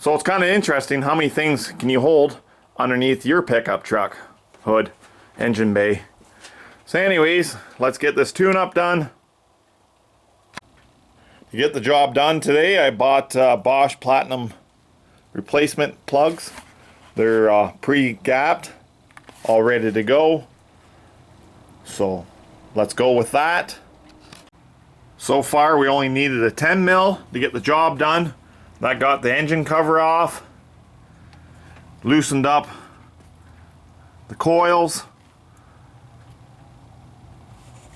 So it's kind of interesting how many things can you hold underneath your pickup truck hood, engine bay. So anyways, let's get this tune-up done. To get the job done today, I bought Bosch Platinum replacement plugs. They're pre-gapped, all ready to go. So let's go with that. So far we only needed a 10 mil to get the job done. That got the engine cover off, loosened up the coils,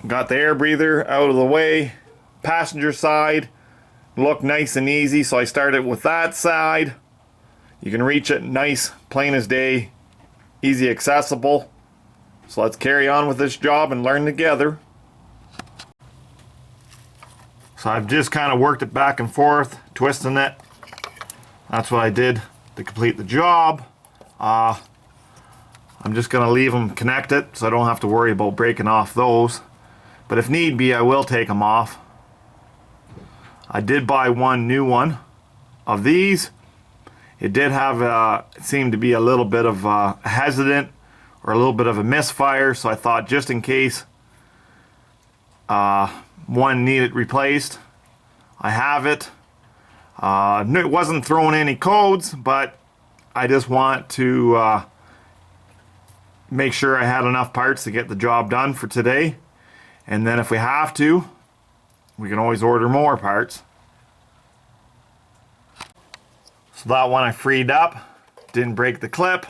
got the air breather out of the way. Passenger side looked nice and easy, so I started with that side. You can reach it nice, plain as day, easy accessible. So let's carry on with this job and learn together. So I've just kind of worked it back and forth, twisting it. That's what I did to complete the job. I'm just going to leave them connected so I don't have to worry about breaking off those. But if need be, I will take them off. I did buy one new one of these. It did have, it seemed to be a little bit of hesitant or a little bit of a misfire, so I thought just in case one needed replaced, I have it. It wasn't throwing any codes, but I just want to make sure I had enough parts to get the job done for today. And then if we have to, we can always order more parts. So that one I freed up, didn't break the clip,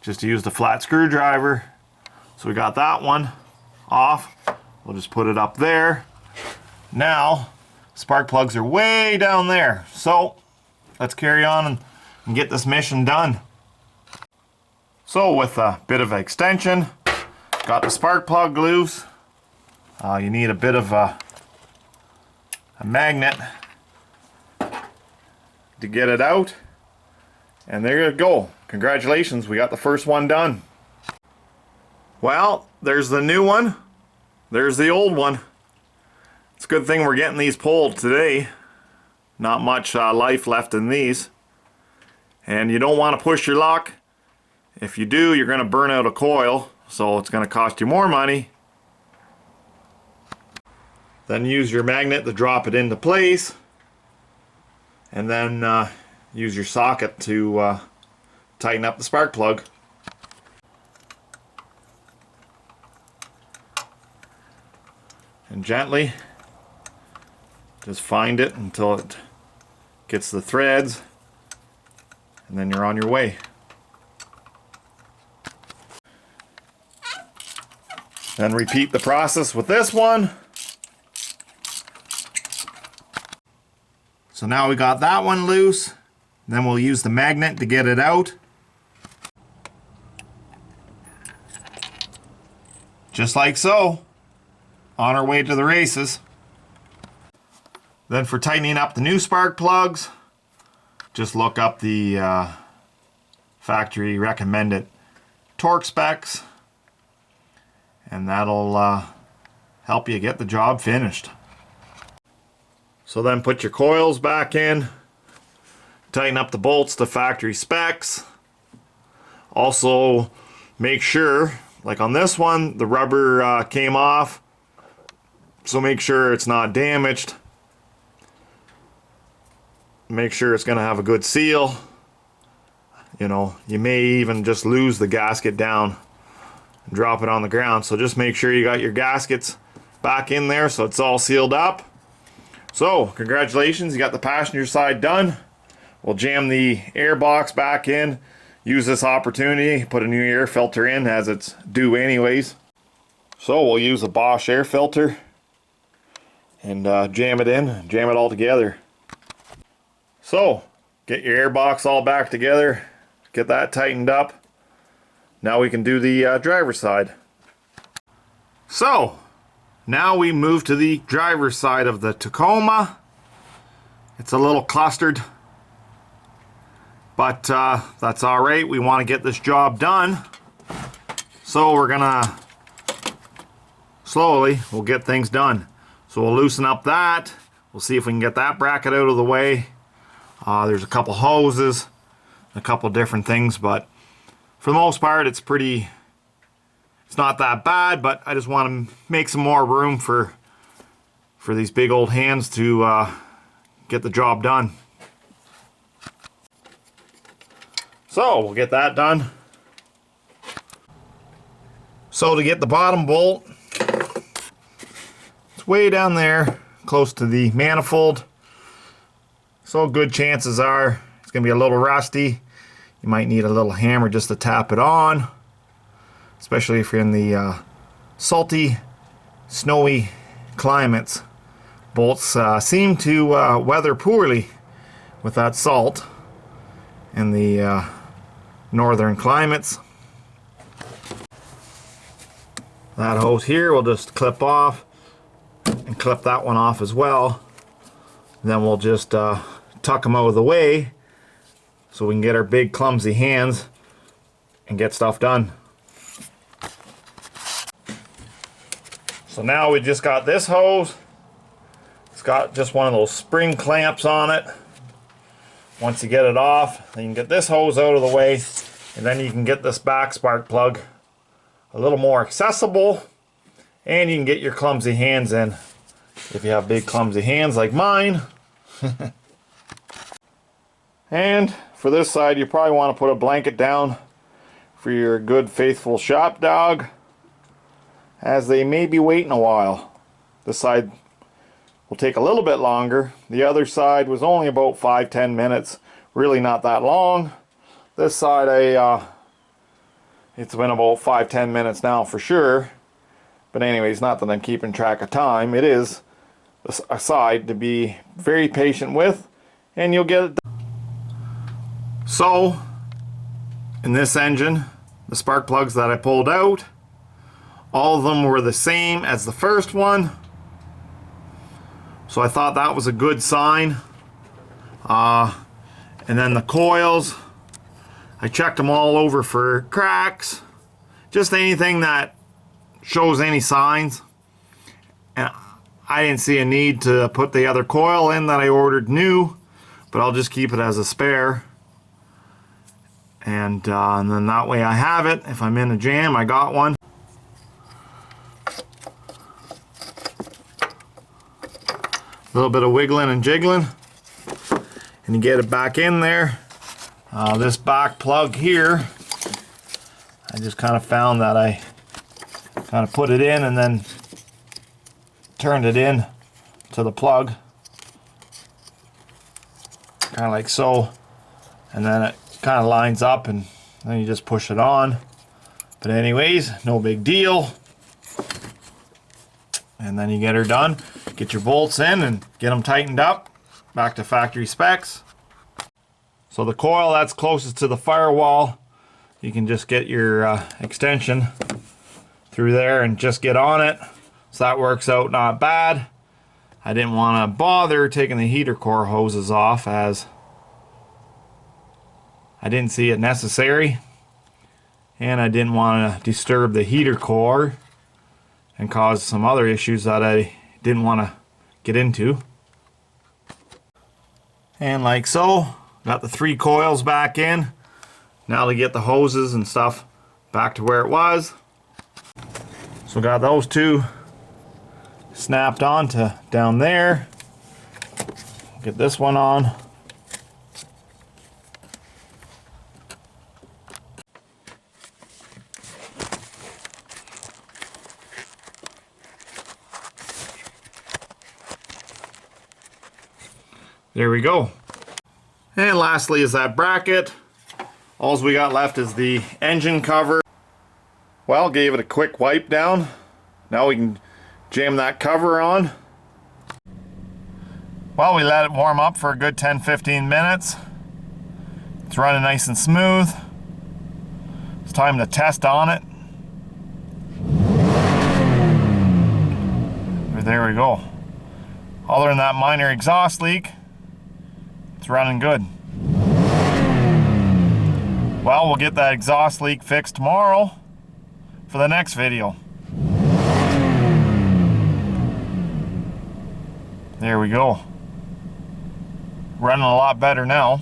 just used a flat screwdriver. So we got that one off. We'll just put it up there. Now, spark plugs are way down there. So let's carry on and get this mission done. So with a bit of extension, got the spark plug loose. You need a bit of a magnet to get it out. And there you go. Congratulations, we got the first one done. Well, there's the new one. There's the old one. It's a good thing we're getting these pulled today. Not much life left in these. And you don't want to push your luck. If you do, you're going to burn out a coil, so it's going to cost you more money. Then use your magnet to drop it into place. And then use your socket to tighten up the spark plug. And gently just find it until it gets the threads, and then you're on your way. Then repeat the process with this one. So now we got that one loose. Then we'll use the magnet to get it out. Just like so. On our way to the races. Then for tightening up the new spark plugs, just look up the factory recommended torque specs, and that'll help you get the job finished. So then put your coils back in, tighten up the bolts to factory specs. Also make sure, like on this one, the rubber came off. So make sure it's not damaged. Make sure it's going to have a good seal. You know, you may even just lose the gasket down and drop it on the ground. So just make sure you got your gaskets back in there so it's all sealed up. So congratulations, you got the passenger side done. We'll jam the air box back in. Use this opportunity, put a new air filter in as it's due anyways. So we'll use a Bosch air filter and jam it in, jam it all together. So get your air box all back together, get that tightened up. Now we can do the driver's side. So now we move to the driver's side of the Tacoma. It's a little clustered, but that's all right. We want to get this job done, so we're gonna slowly we'll get things done. So we'll loosen up that. We'll see if we can get that bracket out of the way. There's a couple hoses, a couple different things, but for the most part it's not that bad, but I just want to make some more room for these big old hands to get the job done. So we'll get that done. So to get the bottom bolt, it's way down there close to the manifold, so good chances are it's going to be a little rusty. You might need a little hammer just to tap it on, especially if you're in the salty, snowy climates. Bolts seem to weather poorly with that salt in the northern climates. That hose here will just clip off, and clip that one off as well. Then we'll just tuck them out of the way so we can get our big clumsy hands and get stuff done. So now we just got this hose. It's got just one of those spring clamps on it. Once you get it off, then you can get this hose out of the way, and then you can get this back spark plug a little more accessible, and you can get your clumsy hands in if you have big clumsy hands like mine. And for this side, you probably want to put a blanket down for your good faithful shop dog, as they may be waiting a while. This side will take a little bit longer. The other side was only about 5-10 minutes, really not that long. This side it's been about 5-10 minutes now for sure. But anyways, not that I'm keeping track of time. It is a side to be very patient with, and you'll get it done. So in this engine, the spark plugs that I pulled out, all of them were the same as the first one, so I thought that was a good sign. And then the coils, I checked them all over for cracks, just anything that shows any signs, and I didn't see a need to put the other coil in that I ordered new, but I'll just keep it as a spare. And then that way I have it. If I'm in a jam, I got one. A little bit of wiggling and jiggling, and you get it back in there. This back plug here, I just kind of found that I kind of put it in and then turned it in to the plug, kind of like so, and then it kind of lines up, and then you just push it on. But anyways, no big deal. And then you get her done, get your bolts in and get them tightened up back to factory specs. So the coil that's closest to the firewall, you can just get your extension through there and just get on it. So that works out not bad. I didn't want to bother taking the heater core hoses off, as I didn't see it necessary, and I didn't want to disturb the heater core and cause some other issues that I didn't want to get into. And like so, got the 3 coils back in. Now to get the hoses and stuff back to where it was. So got those 2 snapped on to down there. Get this one on. There we go. And lastly is that bracket. All we got left is the engine cover. Well, gave it a quick wipe down. Now we can jam that cover on. Well, we let it warm up for a good 10-15 minutes. It's running nice and smooth. It's time to test on it. There we go. Other than that minor exhaust leak, it's running good. Well, we'll get that exhaust leak fixed tomorrow for the next video. There we go. running a lot better now.